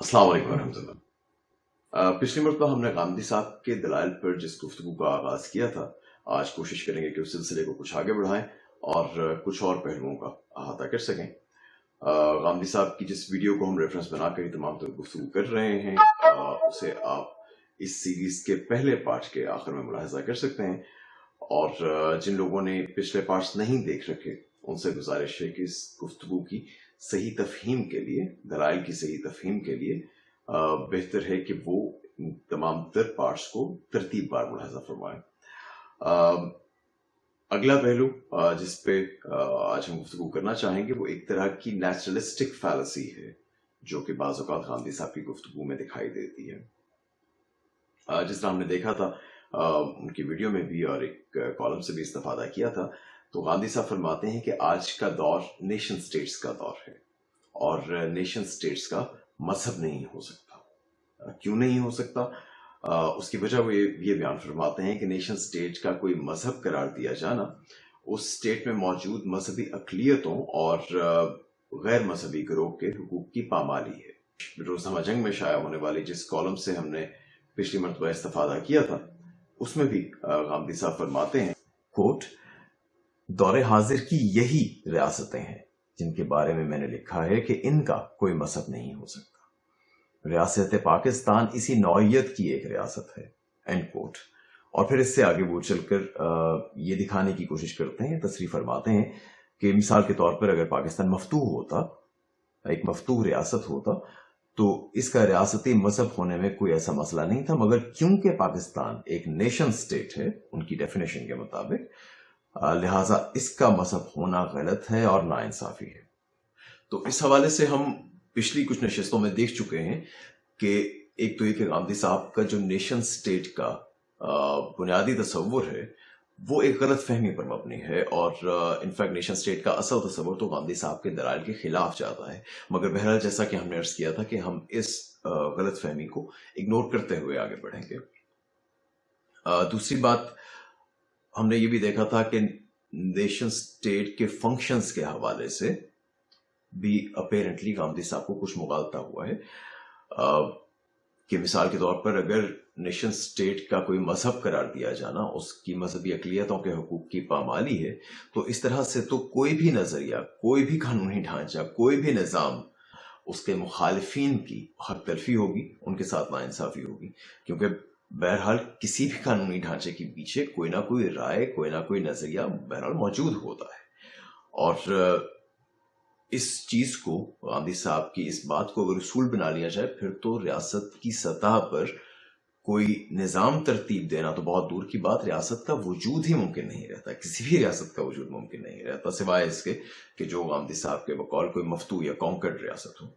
अस्सलाम वालेकुम रहमतुल्लाह। पिछली मरतबा हमने गांधी साहब के दलाइल पर जिस गुफ्तगू का आगाज किया था, आज कोशिश करेंगे कि उस सिलसिले को कुछ आगे बढ़ाएं और कुछ और पहलुओं का अहाता कर सकें। गांधी साहब की जिस वीडियो को हम रेफरेंस बनाकर तमाम तर गुफ्तगू कर रहे हैं, उसे आप इस सीरीज के पहले पार्ट के आखिर में मुलाहिजा कर सकते हैं। और जिन लोगों ने पिछले पार्ट्स नहीं देख रखे, उनसे गुजारिश है कि इस गुफ्तगू की सही तफहीम के लिए, दलाइल की सही तफहीम के लिए बेहतर है कि वो तमाम तर पार्ट्स को तरतीब बार मुलाहिजा फरमाएं। अगला पहलू जिस पे आज हम गुफ्तगू करना चाहेंगे वो एक तरह की नेचुरलिस्टिक फैलेसी है जो कि बाज़ औक़ात गांधी साहब की गुफ्तगू में दिखाई देती है। जिस तरह हमने देखा था उनकी वीडियो में भी और एक कॉलम से भी इस्तेफादा किया था, तो गांधी साहब फरमाते हैं कि आज का दौर नेशन स्टेट्स का दौर है और नेशन स्टेट्स का मजहब नहीं हो सकता। क्यों नहीं हो सकता? उसकी वजह वो ये बयान फरमाते हैं कि नेशन स्टेट का कोई मजहब करार दिया जाना उस स्टेट में मौजूद मजहबी अक़लियतों और गैर मजहबी गिरोह के हुकूक की पामाली है। रोज़नामा जंग में शाया होने वाली जिस कॉलम से हमने पिछली मरतबा इस्तेफादा किया था, उसमें भी गांधी साहब फरमाते हैं, कोट, दौरे हाजिर की यही रियासतें हैं जिनके बारे में मैंने लिखा है कि इनका कोई मजहब नहीं हो सकता। रियासत पाकिस्तान इसी नौइयत की एक रियासत है, एंड कोट। और फिर इससे आगे वो चलकर ये दिखाने की कोशिश करते हैं, तसरीह फरमाते हैं कि मिसाल के तौर पर अगर पाकिस्तान मफतूह होता, एक मफतूह रियासत होता, तो इसका रियासती मजहब होने में कोई ऐसा मसला नहीं था, मगर क्योंकि पाकिस्तान एक नेशन स्टेट है उनकी डेफिनेशन के मुताबिक, लिहाजा इसका मजहब होना गलत है और नाइंसाफी है। तो इस हवाले से हम पिछली कुछ नशिस्तों में देख चुके हैं कि एक तो ये कि गांधी साहब का जो नेशन स्टेट का बुनियादी तस्वुर है वो एक गलत फहमी पर मबनी है और इनफैक्ट नेशन स्टेट का असल तस्वुर तो गांधी साहब के दलाइल के खिलाफ जाता है। मगर बहरहाल जैसा कि हमने अर्ज किया था कि हम इस गलत फहमी को इग्नोर करते हुए आगे बढ़ेंगे। दूसरी बात, हमने ये भी देखा था कि नेशन स्टेट के फंक्शंस के हवाले से भी अपेरेंटली गांधी साहब को कुछ मुगालता हुआ है कि मिसाल के तौर पर अगर नेशन स्टेट का कोई मजहब करार दिया जाना उसकी मजहबी अक़लियतों के हुकूक की पामाली है, तो इस तरह से तो कोई भी नजरिया, कोई भी कानूनी ढांचा, कोई भी निज़ाम उसके मुखालिफिन की हक तलफी होगी, उनके साथ नाइंसाफी होगी, क्योंकि बहरहाल किसी भी कानूनी ढांचे के पीछे कोई ना कोई राय, कोई ना कोई नजरिया बहरहाल मौजूद होता है। और इस चीज को, गांधी साहब की इस बात को अगर उसूल बना लिया जाए, फिर तो रियासत की सतह पर कोई निज़ाम तरतीब देना तो बहुत दूर की बात, रियासत का वजूद ही मुमकिन नहीं रहता, किसी भी रियासत का वजूद मुमकिन नहीं रहता सिवाय इसके कि जो गांधी साहब के बकौल कोई मफ्तूह या कॉन्कर्ड रियासत हो।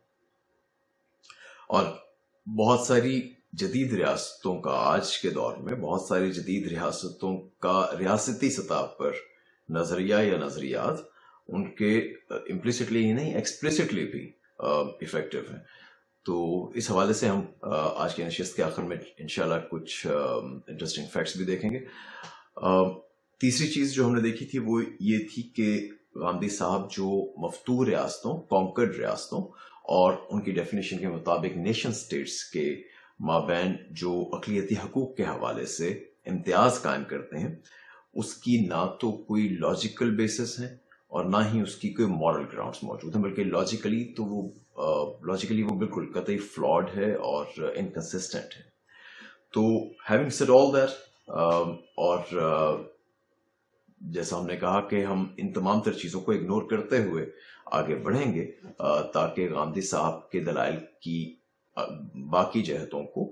और बहुत सारी जदीद रियासतों का, आज के दौर में बहुत सारी जदीद रियासतों का रियासती सतह पर नजरिया या नजरियात उनके इम्प्लिसिटली ही नहीं एक्सप्लिसिटली भी इफेक्टिव हैं। तो इस हवाले से हम आज के नशिस्त के आखिर में इंशाल्लाह कुछ इंटरेस्टिंग फैक्ट्स भी देखेंगे। तीसरी चीज जो हमने देखी थी वो ये थी कि गांधी साहब जो मफतूह रियासतों, कॉन्कर्ड रियासतों और उनकी डेफिनेशन के मुताबिक नेशन स्टेट्स के माबैन जो अक़लियती हकूक के हवाले से इम्तियाज कायम करते हैं, उसकी ना तो कोई लॉजिकल बेसिस है और ना ही उसकी कोई मॉरल ग्राउंड्स मौजूद हैं, बल्कि लॉजिकली वो बिल्कुल कतई फ्लॉड है और इनकंसिस्टेंट है। तो हैविंग सेड ऑल दैट, और जैसा हमने कहा कि हम इन तमाम तर चीज़ों को इग्नोर करते हुए आगे बढ़ेंगे ताकि गांधी साहब के दलाइल की बाकी जहतों को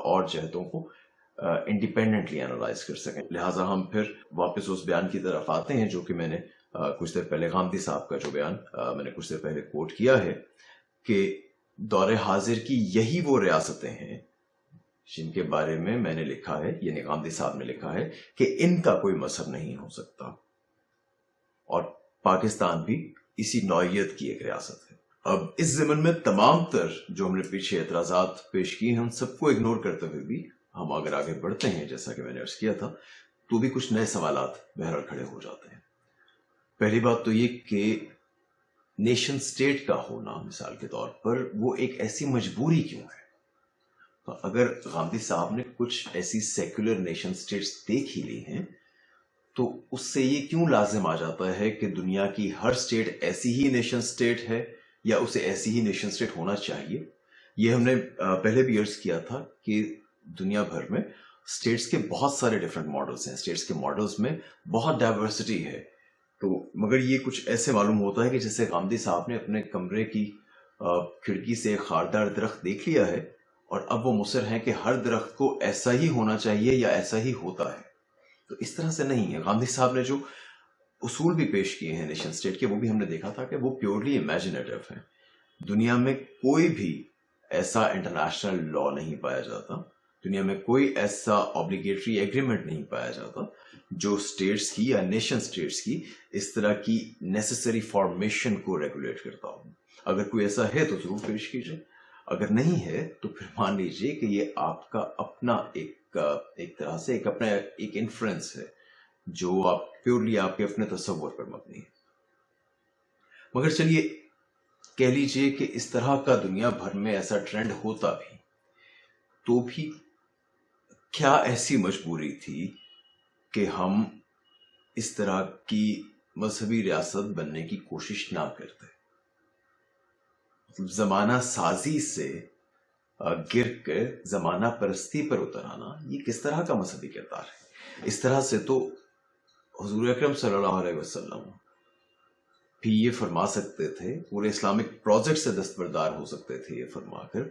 और जहतों को इंडिपेंडेंटली एनालाइज कर सकें। लिहाजा हम फिर वापस उस बयान की तरफ आते हैं जो कि मैंने कुछ देर पहले, गांधी साहब का जो बयान मैंने कुछ देर पहले कोट किया है कि दौरे हाजिर की यही वो रियासतें हैं जिनके बारे में मैंने लिखा है, यानी गांधी साहब ने लिखा है कि इनका कोई मजहब नहीं हो सकता और पाकिस्तान भी इसी नौइयत की एक रियासत है। अब इस ज़मन में तमाम तर जो हमने पीछे एतराज़ात पेश किए हैं उन सबको इग्नोर करते हुए भी हम अगर आगे बढ़ते हैं, जैसा कि मैंने अर्ज किया था, तो भी कुछ नए सवालात बहरहाल खड़े हो जाते हैं। पहली बात तो ये कि نیشن اسٹیٹ کا ہونا مثال کے طور پر وہ ایک ایسی مجبوری کیوں ہے؟ تو اگر غامدی صاحب نے کچھ ایسی سیکولر نیشن اسٹیٹس دیکھ ہی لی ہیں تو اس سے یہ کیوں لازم آ جاتا ہے کہ دنیا کی ہر اسٹیٹ ایسی ہی نیشن اسٹیٹ ہے یا اسے ایسی ہی نیشن اسٹیٹ ہونا چاہیے؟ یہ ہم نے پہلے بھی عرض کیا تھا کہ دنیا بھر میں اسٹیٹس کے بہت سارے ڈفرینٹ ماڈلس ہیں، اسٹیٹس کے ماڈلس میں بہت ڈائیورسٹی ہے، تو مگر یہ کچھ ایسے معلوم ہوتا ہے کہ جیسے غامدی صاحب نے اپنے کمرے کی کھڑکی سے خاردار درخت دیکھ لیا ہے اور اب وہ مصر ہیں کہ ہر درخت کو ایسا ہی ہونا چاہیے یا ایسا ہی ہوتا ہے. تو اس طرح سے نہیں ہے. غامدی صاحب نے جو اصول بھی پیش کیے ہیں نیشن اسٹیٹ کے، وہ بھی ہم نے دیکھا تھا کہ وہ پیورلی امیجنیٹو ہیں. دنیا میں کوئی بھی ایسا انٹرنیشنل لا نہیں پایا جاتا، دنیا میں کوئی ایسا آبلیگیٹری ایگریمنٹ نہیں پایا جاتا جو اسٹیٹس کی یا نیشن اسٹیٹس کی اس طرح کی نیسسری فارمیشن کو ریگولیٹ کرتا ہو. اگر کوئی ایسا ہے تو ضرور پیش کیجیے، اگر نہیں ہے تو پھر مان لیجیے کہ یہ آپ کا اپنا ایک طرح سے اپنا ایک انفرنس ہے جو آپ پیورلی آپ کے اپنے تصور پر مبنی ہے. مگر چلیے کہہ لیجیے کہ اس طرح کا دنیا بھر میں ایسا ٹرینڈ ہوتا بھی تو بھی کیا ایسی مجبوری تھی کہ ہم اس طرح کی مذہبی ریاست بننے کی کوشش نہ کرتے؟ زمانہ سازی سے گر کر زمانہ پرستی پر اتر آنا یہ کس طرح کا مذہبی کردار ہے؟ اس طرح سے تو حضور اکرم صلی اللہ علیہ وسلم بھی یہ فرما سکتے تھے، پورے اسلامک پروجیکٹ سے دستبردار ہو سکتے تھے یہ فرما کر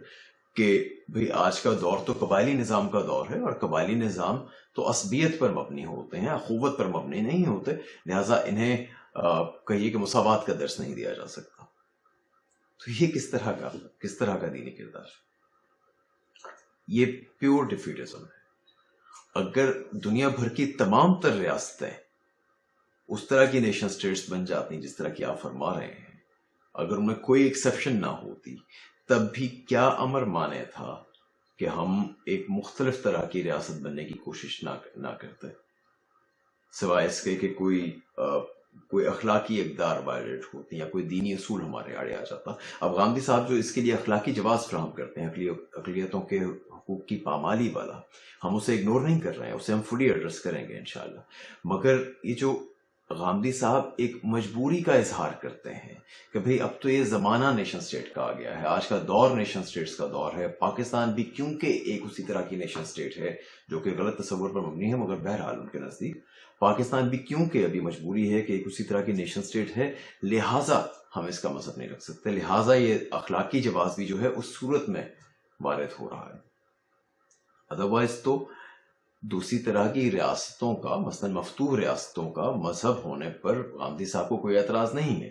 کہ بھئی آج کا دور تو قبائلی نظام کا دور ہے، اور قبائلی نظام تو عصبیت پر مبنی ہوتے ہیں، اخوت پر مبنی نہیں ہوتے، لہٰذا انہیں کہیے کہ مساوات کا درس نہیں دیا جا سکتا. تو یہ کس طرح کا دینی کردار؟ یہ پیور ڈیفیٹزم ہے. اگر دنیا بھر کی تمام تر ریاستیں اس طرح کی نیشن اسٹیٹس بن جاتی جس طرح کی آپ فرما رہے ہیں، اگر ان میں کوئی ایکسیپشن نہ ہوتی، تب بھی کیا امر مانے تھا کہ ہم ایک مختلف طرح کی ریاست بننے کی کوشش نہ کرتے، سوائے اس کے کہ کوئی اخلاقی اقدار وائلیٹ ہوتی یا کوئی دینی اصول ہمارے آڑے آ جاتا. اب غامدی صاحب جو اس کے لیے اخلاقی جواز فراہم کرتے ہیں، اقلیتوں کے حقوق کی پامالی والا، ہم اسے اگنور نہیں کر رہے ہیں، اسے ہم فلی ایڈریس کریں گے انشاءاللہ. مگر یہ جو غامدی صاحب ایک مجبوری کا اظہار کرتے ہیں کہ بھئی اب تو یہ زمانہ نیشن اسٹیٹ کا آ گیا ہے، آج کا دور نیشن اسٹیٹس کا دور ہے. پاکستان بھی کیونکہ ایک اسی طرح کی نیشن اسٹیٹ ہے جو کہ غلط تصور پر مبنی ہے، مگر بہرحال ان کے نزدیک پاکستان بھی کیونکہ ابھی مجبوری ہے کہ ایک اسی طرح کی نیشن اسٹیٹ ہے، لہٰذا ہم اس کا مذہب نہیں رکھ سکتے، لہٰذا یہ اخلاقی جواز بھی جو ہے اس صورت میں وارد ہو رہا ہے. ادروائز تو دوسری طرح کی ریاستوں کا، مثلا مفتوح ریاستوں کا مذہب ہونے پر غامدی صاحب کو کوئی اعتراض نہیں ہے،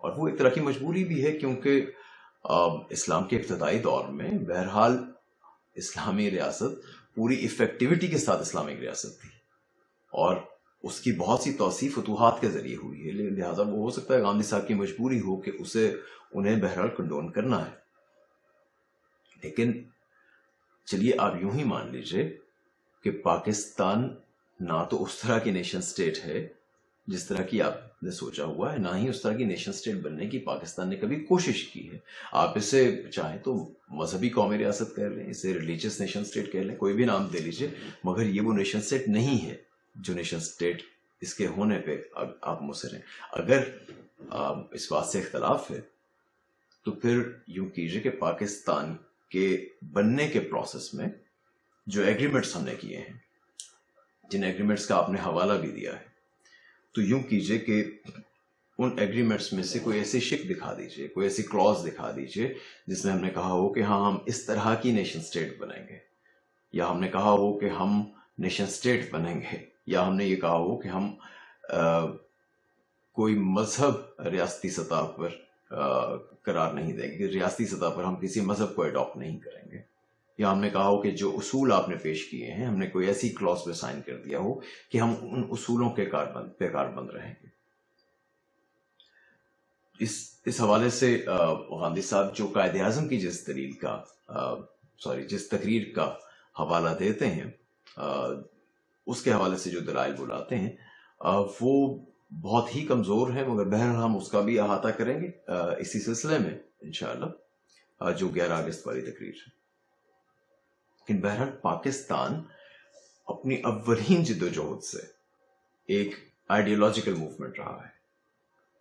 اور وہ ایک طرح کی مجبوری بھی ہے کیونکہ اسلام کے ابتدائی دور میں بہرحال اسلامی ریاست پوری افیکٹیوٹی کے ساتھ اسلامک ریاست تھی، اور اس کی بہت سی توسیع فتوحات کے ذریعے ہوئی ہے، لہٰذا وہ ہو سکتا ہے غامدی صاحب کی مجبوری ہو کہ انہیں بہرحال کنڈون کرنا ہے. لیکن چلیے آپ یوں ہی مان لیجئے کہ پاکستان نہ تو اس طرح کی نیشن اسٹیٹ ہے جس طرح کی آپ نے سوچا ہوا ہے، نہ ہی اس طرح کی نیشن اسٹیٹ بننے کی پاکستان نے کبھی کوشش کی ہے. آپ اسے چاہیں تو مذہبی قومی ریاست کہہ لیں، اسے ریلیجیس نیشن اسٹیٹ کہہ لیں، کوئی بھی نام دے لیجئے، مگر یہ وہ نیشن اسٹیٹ نہیں ہے جو نیشن اسٹیٹ اس کے ہونے پہ آپ مصر ہیں. اگر اس بات سے اختلاف ہے تو پھر یوں کیجئے کہ پاکستان کے بننے کے پروسیس میں جو ایگریمنٹس ہم نے کیے ہیں، جن ایگریمنٹس کا آپ نے حوالہ بھی دیا ہے، تو یوں کیجئے کہ ان ایگریمنٹس میں سے کوئی ایسی شک دکھا دیجئے، کوئی ایسی کلوز دکھا دیجئے جس میں ہم نے کہا ہو کہ ہاں ہم اس طرح کی نیشن اسٹیٹ بنیں گے، یا ہم نے کہا ہو کہ ہم نیشن اسٹیٹ بنیں گے، یا ہم نے یہ کہا ہو کہ ہم کوئی مذہب ریاستی سطح پر قرار نہیں دیں گے، ریاستی سطح پر ہم کسی مذہب کو اڈاپٹ نہیں کریں گے، یا ہم نے کہا ہو کہ جو اصول آپ نے پیش کیے ہیں ہم نے کوئی ایسی کلوز پہ سائن کر دیا ہو کہ ہم ان اصولوں کے کاربند رہیں گے. اس حوالے سے غامدی صاحب جو قائد اعظم کی جس تقریر کا حوالہ دیتے ہیں، اس کے حوالے سے جو دلائل بلاتے ہیں، وہ بہت ہی کمزور ہیں، مگر بہرحال ہم اس کا بھی احاطہ کریں گے اسی سلسلے میں انشاءاللہ، جو 11 اگست والی تقریر ہے۔ لیکن بہرحال پاکستان اپنی اولین جد و جہد سے ایک آئیڈیولوجیکل موومنٹ رہا ہے۔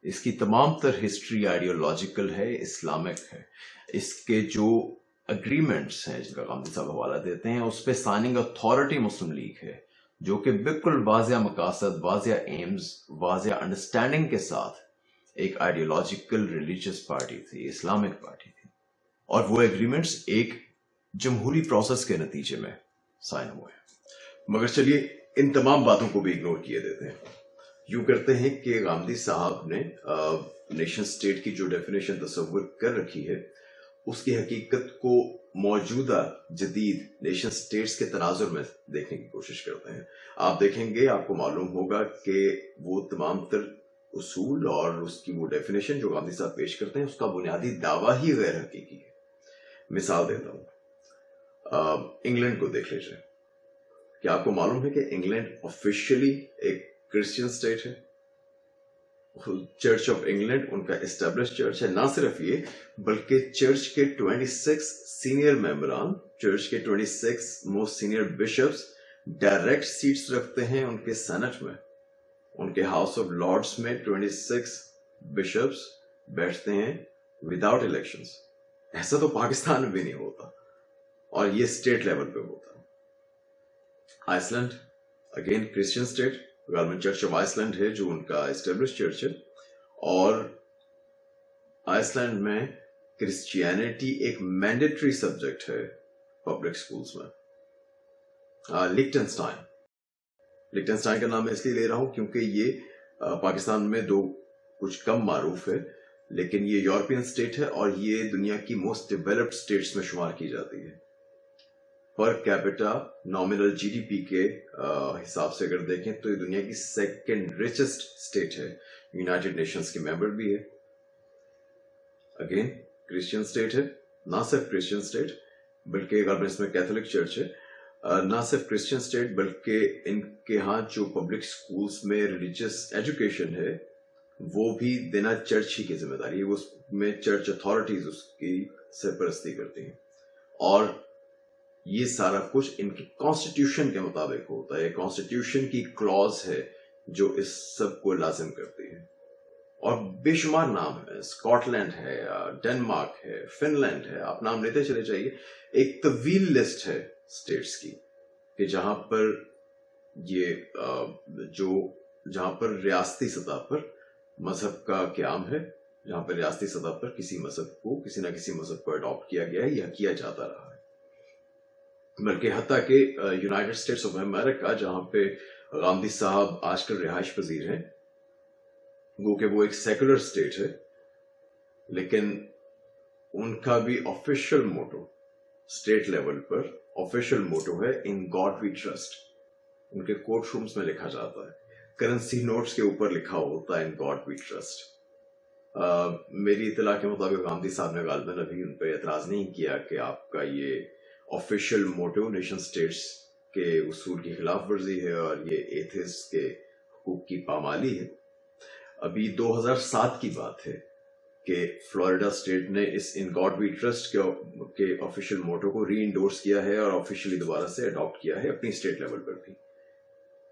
اس کی تمام تر ہسٹری آئیڈیولوجیکل ہے، اسلامک ہے۔ اس کے جو اگریمنٹس ہیں جن کا غامدی صاحب حوالہ دیتے ہیں، اس پہ سائننگ اتھارٹی مسلم لیگ ہے، جو کہ بالکل واضح مقاصد، واضح ایمز، واضح انڈرسٹینڈنگ کے ساتھ ایک آئیڈیولوجیکل ریلیجیس پارٹی تھی، اسلامک پارٹی تھی، اور وہ اگریمنٹس ایک جمہوری پروسیس کے نتیجے میں سائن ہوئے۔ مگر چلیے ان تمام باتوں کو بھی اگنور کیے دیتے ہیں، یوں کرتے ہیں کہ غامدی صاحب نے نیشن سٹیٹ کی جو ڈیفینیشن تصور کر رکھی ہے، اس کی حقیقت کو موجودہ جدید نیشن سٹیٹس کے تناظر میں دیکھنے کی کوشش کرتے ہیں۔ آپ دیکھیں گے، آپ کو معلوم ہوگا کہ وہ تمام تر اصول اور اس کی وہ ڈیفینیشن جو غامدی صاحب پیش کرتے ہیں، اس کا بنیادی دعویٰ ہی غیر حقیقی ہے۔ مثال دیتا ہوں، انگلینڈ کو دیکھ لیجیے۔ کیا آپ کو معلوم ہے کہ انگلینڈ آفیشلی ایک کرسچین سٹیٹ ہے؟ چرچ آف انگلینڈ ان کا اسٹیبلش چرچ ہے۔ نہ صرف یہ، بلکہ چرچ کے 26 سینئر ممبران، چرچ کے 26 most senior bishops direct seats رکھتے ہیں ان کے سینٹ میں۔ ان کے ہاؤس آف لارڈز میں 26 بشپس بیٹھتے ہیں وداؤٹ الیکشنز۔ ایسا تو پاکستان میں بھی نہیں ہوتا، اور یہ اسٹیٹ لیول پہ ہوتا ہے۔ Iceland again Christian state, غالباً چرچ آف آئس لینڈ ہے جو ان کا اسٹیبلش چرچ ہے، اور آئس لینڈ میں کرسچینٹی ایک مینڈیٹری سبجیکٹ ہے پبلک سکولز میں۔ لکٹنسٹائن کا نام میں اس لیے لے رہا ہوں کیونکہ یہ پاکستان میں دو کچھ کم معروف ہے، لیکن یہ یورپین اسٹیٹ ہے اور یہ دنیا کی موسٹ ڈیولپڈ اسٹیٹس میں شمار کی جاتی ہے۔ Per capita nominal G D P کے حساب سے اگر دیکھیں تو یہ دنیا کی سیکنڈ ریچسٹ اسٹیٹ ہے، یونائٹڈ نیشنز کی ممبر بھی ہے۔ اگین کرسچین اسٹیٹ ہے، نہ صرف کرسچین اسٹیٹ بلکہ غالباً اس میں کیتھولک چرچ ہے۔ نہ صرف کرسچین اسٹیٹ بلکہ ان کے ہاں جو پبلک سکولز میں ریلیجیس ایجوکیشن ہے وہ بھی دینا چرچ ہی کی ذمہ داری ہے، اس میں چرچ اتھارٹیز اس کی سرپرستی کرتی ہیں، اور یہ سارا کچھ ان کی کانسٹیٹیوشن کے مطابق ہوتا ہے۔ کانسٹیٹیوشن کی کلاز ہے جو اس سب کو لازم کرتی ہے، اور بے شمار نام ہے، اسکاٹ لینڈ ہے، ڈنمارک ہے، فن لینڈ ہے، آپ نام لیتے چلے جائیے۔ ایک طویل لسٹ ہے اسٹیٹس کی کہ جہاں پر یہ جہاں پر ریاستی سطح پر مذہب کا قیام ہے، جہاں پر ریاستی سطح پر کسی نہ کسی مذہب کو اڈاپٹ کیا گیا ہے یا کیا جاتا رہا ہے۔ بلکہ حتیٰ کہ یونائٹڈ اسٹیٹس آف امریکہ جہاں پہ غامدی صاحب آج کل رہائش پذیر ہیں، گو کہ وہ ایک سیکولر اسٹیٹ ہے، لیکن ان کا بھی آفیشیل موٹو اسٹیٹ لیول پر آفیشیل موٹو ہے ان گاڈ وی ٹرسٹ۔ ان کے کورٹ رومز میں لکھا جاتا ہے، کرنسی نوٹس کے اوپر لکھا ہوتا ہے ان گاڈ وی ٹرسٹ۔ میری اطلاع کے مطابق غامدی صاحب نے غالباً ابھی ان پہ اعتراض نہیں کیا کہ آپ کا یہ آفیشیل موٹو نیشن سٹیٹس کے اصول کی خلاف ورزی ہے اور یہ ایتھسٹ کے حقوق کی پامالی ہے۔ ابھی 2007 کی بات ہے کہ فلوریڈا اسٹیٹ نے اس ان گاڈ وی ٹرسٹ کے آفیشیل موٹو کو ری انڈورس کیا ہے اور آفیشیلی دوبارہ سے اڈاپٹ کیا ہے اپنی اسٹیٹ لیول پر بھی۔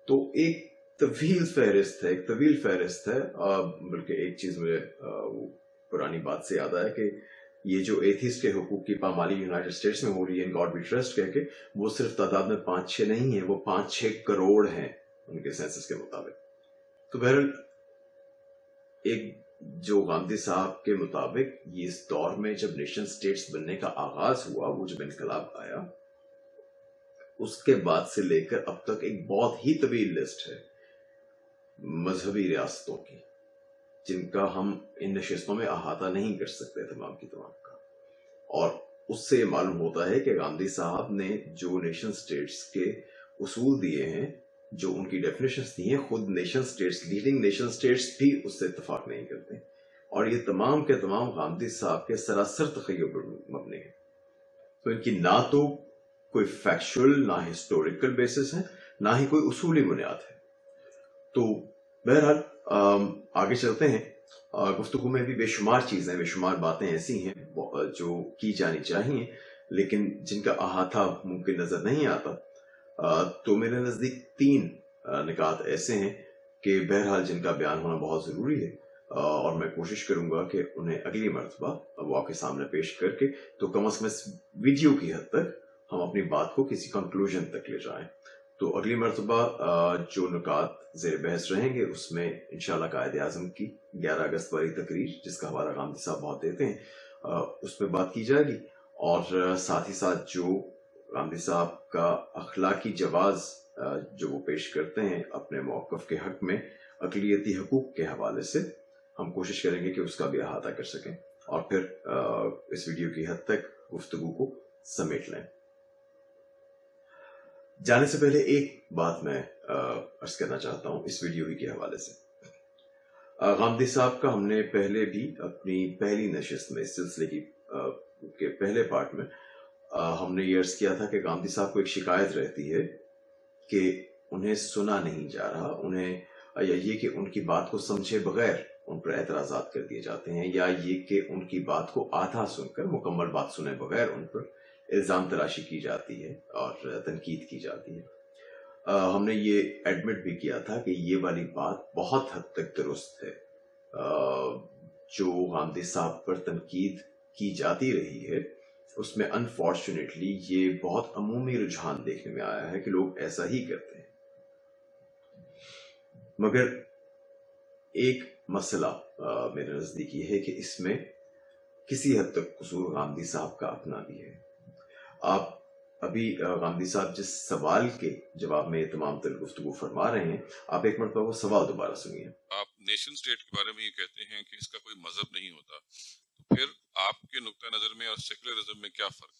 تو ایک طویل فہرست ہے، بلکہ ایک چیز مجھے پرانی بات سے یاد آیا کہ یہ جو ایتھیسٹ کے حقوق کی پامالی یونائٹڈ اسٹیٹس میں ہو رہی ہے ان گاڈ وی ٹرسٹ کہہ کے، وہ صرف تعداد میں 5-6 نہیں ہے، وہ 5-6 کروڑ ہیں ان کے سینسس کے مطابق۔ تو بہرحال ایک جو غامدی صاحب کے مطابق یہ اس دور میں جب نیشن سٹیٹس بننے کا آغاز ہوا، وہ جب انقلاب آیا، اس کے بعد سے لے کر اب تک ایک بہت ہی طویل لسٹ ہے مذہبی ریاستوں کی جن کا ہم ان نشستوں میں احاطہ نہیں کر سکتے تمام کی تمام کا۔ اور اس سے یہ معلوم ہوتا ہے کہ غامدی صاحب نے جو نیشن سٹیٹس کے اصول دیے ہیں، جو ان کی ڈیفینیشنز دی ہیں، خود nation states, leading nation states بھی اس سے اتفاق نہیں کرتے، اور یہ تمام کے تمام غامدی صاحب کے سراسر تخیل پر مبنی ہے۔ تو ان کی نہ تو کوئی فیکچول، نہ ہسٹوریکل بیسس ہے، نہ ہی کوئی اصولی بنیاد ہے۔ تو बहरहाल आगे चलते हैं। गुफ्तगू में भी बेशुमार चीज़ें, बेशुमार बातें ऐसी हैं जो की जानी चाहिए, लेकिन जिनका अहाता मुमकिन नज़र नहीं आता। तो मेरे नज़दीक 3 निकात ऐसे हैं कि बहरहाल जिनका बयान होना बहुत ज़रूरी है, और मैं कोशिश करूँगा कि उन्हें अगली मर्तबा वो आपके सामने पेश करके तो कम अज़ कम इस वीडियो की हद तक हम अपनी बात को किसी कंक्लूजन तक ले जाएं। तो अगली मर्तबा जो नुकात ज़ेर बहस रहेंगे उसमें इंशाल्लाह कायद आज़म की 11 अगस्त वाली तकरीर, जिसका हवाला गांधी साहब बहुत देते हैं, उस पर बात की जाएगी। और साथ ही साथ जो गांधी साहब का अखलाकी जवाज़ जो वो पेश करते हैं अपने मौक़िफ़ के हक़ में अक़लियती हकूक़ के हवाले से, हम कोशिश करेंगे कि उसका भी अहाता कर सकें और फिर इस वीडियो की हद तक गुफ्तगू को समेट लें। जाने से पहले एक बात मैं अर्ज करना चाहता हूं इस वीडियो ही के हवाले से। गांधी साहब का हमने पहले भी अपनी पहली नशिस्त में, इस सिलसिले की के पहले पार्ट में हमने ये अर्ज किया था कि गांधी साहब को एक शिकायत रहती है कि उन्हें सुना नहीं जा रहा, उन्हें या ये कि उनकी बात को समझे बगैर उन पर एतराज़ात कर दिए जाते हैं, या ये कि उनकी बात को आधा सुनकर मुकम्मल बात सुने बगैर उन पर इल्ज़ाम तराशी की जाती है और तनकीद की जाती है। हमने ये एडमिट भी किया था कि ये वाली बात बहुत हद तक दुरुस्त है। जो गांधी साहब पर तनकीद की जाती रही है उसमें अनफॉर्चुनेटली ये बहुत अमूमी रुझान देखने में आया है कि लोग ऐसा ही करते हैं। मगर एक मसला मेरे नज़दीक ये है कि इसमें किसी हद तक कसूर गांधी साहब का अपना भी है। आप अभी गांधी साहब जिस सवाल के जवाब में तमाम तर गुफ्तगू फरमा रहे हैं, आप एक मरतबा वो सवाल दोबारा सुनिए। आप नेशन स्टेट के बारे में ये कहते हैं कि इसका कोई मजहब नहीं होता, तो फिर आपके नुक्ता नजर में और सेकुलरिज्म में क्या फर्क?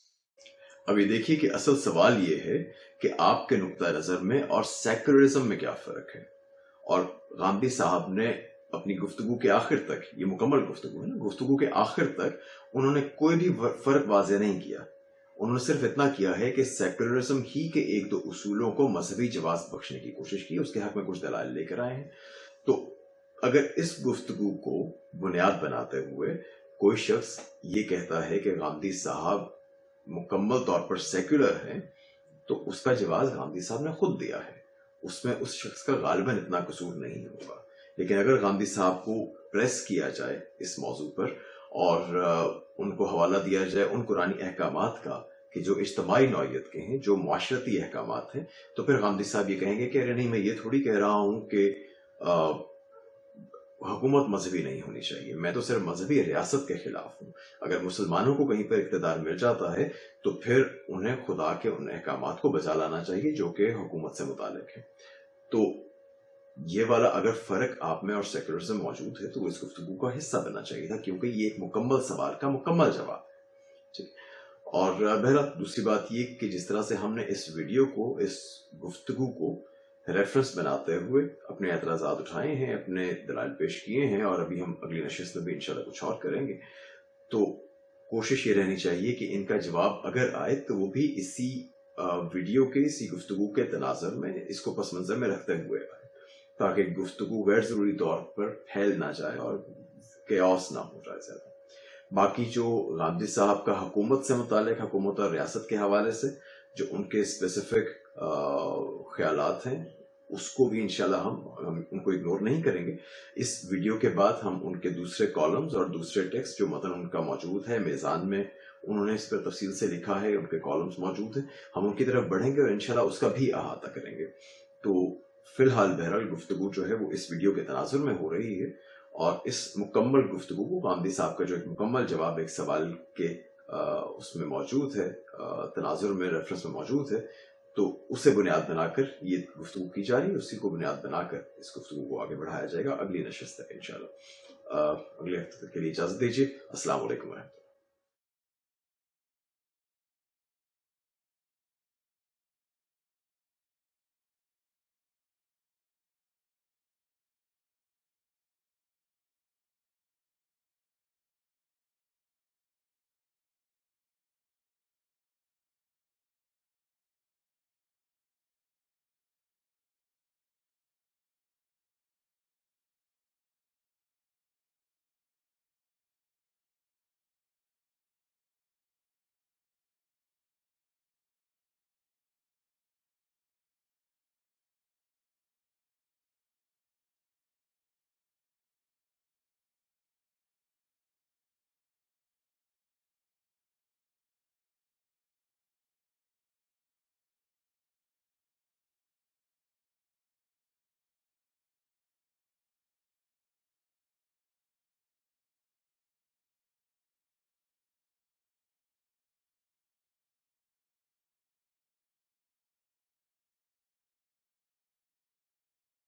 अभी देखिए कि असल सवाल ये है कि आपके नुक्ता नजर में और सेकुलरिज्म में क्या फर्क है। और गांधी साहब ने अपनी गुफ्तगू के आखिर तक, ये मुकम्मल गुफ्तगू है ना, गुफ्तगू के आखिर तक उन्होंने कोई भी फर्क वाज़ेह नहीं किया। उन्होंने सिर्फ इतना किया है कि सेकुलरिज्म ही के एक दो उसूलों को मजहबी जवाब बख्शने की कोशिश की, उसके हक में कुछ दलाइल लेकर आए हैं। तो अगर इस गुफ्तगू को बुनियाद बनाते हुए कोई शख्स ये कहता है कि गांधी साहब मुकम्मल तौर पर सेक्युलर हैं, तो उसका जवाब गांधी साहब ने खुद दिया है, उसमें उस शख्स का गालिबन इतना कसूर नहीं होगा। लेकिन अगर गांधी साहब को प्रेस किया जाए इस मौजू पर और उनको हवाला दिया जाए उन कुरानी अहकामात का कि जो इज्तमाई नौइयत के हैं, जो मुआशरती अहकामात हैं, तो फिर गांधी साहब ये कहेंगे कि अरे नहीं, मैं ये थोड़ी कह रहा हूं कि हुकूमत मजहबी नहीं होनी चाहिए, मैं तो सिर्फ मजहबी रियासत के खिलाफ हूँ। अगर मुसलमानों को कहीं पर इक़्तिदार मिल जाता है तो फिर उन्हें खुदा के उन अहकामात को बजा लाना चाहिए जो कि हुकूमत से मुतालिक है। तो ये वाला अगर फर्क आप में और सेकुलरिज्म मौजूद है तो वो इस गुफ्तगू का हिस्सा बनना चाहिए था, क्योंकि ये एक मुकम्मल सवाल का मुकम्मल जवाब है। ठीक। और बहरहाल दूसरी बात ये कि जिस तरह से हमने इस वीडियो को, इस गुफ्तगू को रेफरेंस बनाते हुए अपने एतराज़ात उठाए हैं, अपने दलाइल पेश किए हैं, और अभी हम अगली नशिस्त में भी इंशाल्लाह कुछ और करेंगे, तो कोशिश ये रहनी चाहिए कि इनका जवाब अगर आए तो वो भी इसी वीडियो के, इसी गुफ्तगू के तनाज़ुर में, इसको पस मंज़र में रखते हुए आए, ताकि गुफ्तगू गैर ज़रूरी तौर पर फैल ना जाए और केओस ना हो जाए ज़्यादा। बाकी जो गांधी साहब का हुकूमत से मुतालिक, हुकूमत और रियासत के हवाले से जो उनके स्पेसिफिक ख्यालात हैं, उसको भी इंशाल्लाह हम उनको इग्नोर नहीं करेंगे। इस वीडियो के बाद हम उनके दूसरे कॉलम्स और दूसरे टेक्स्ट जो मतन उनका मौजूद है, मेज़ान में उन्होंने इस पर तफसील से लिखा है, उनके कॉलम्स मौजूद हैं, हम उनकी तरफ बढ़ेंगे और इंशाल्लाह उसका भी अहाता करेंगे। तो फिलहाल बहरहाल गुफ्तगू जो है वो इस वीडियो के तनाजुर में हो रही है, और इस मुकम्मल गुफ्तगू को गांधी साहब का जो एक मुकम्मल जवाब एक सवाल के उसमें मौजूद है, तनाजुर में, रेफरेंस में मौजूद है, तो उसे बुनियाद बनाकर ये गुफ्तगू की जा रही है, उसी को बुनियाद बनाकर इस गुफ्तगू को आगे बढ़ाया जाएगा अगली नशिस्त तक इंशाल्लाह। अगले हफ्ते तक के लिए इजाज़त दीजिए। अस्सलाम वालेकुम।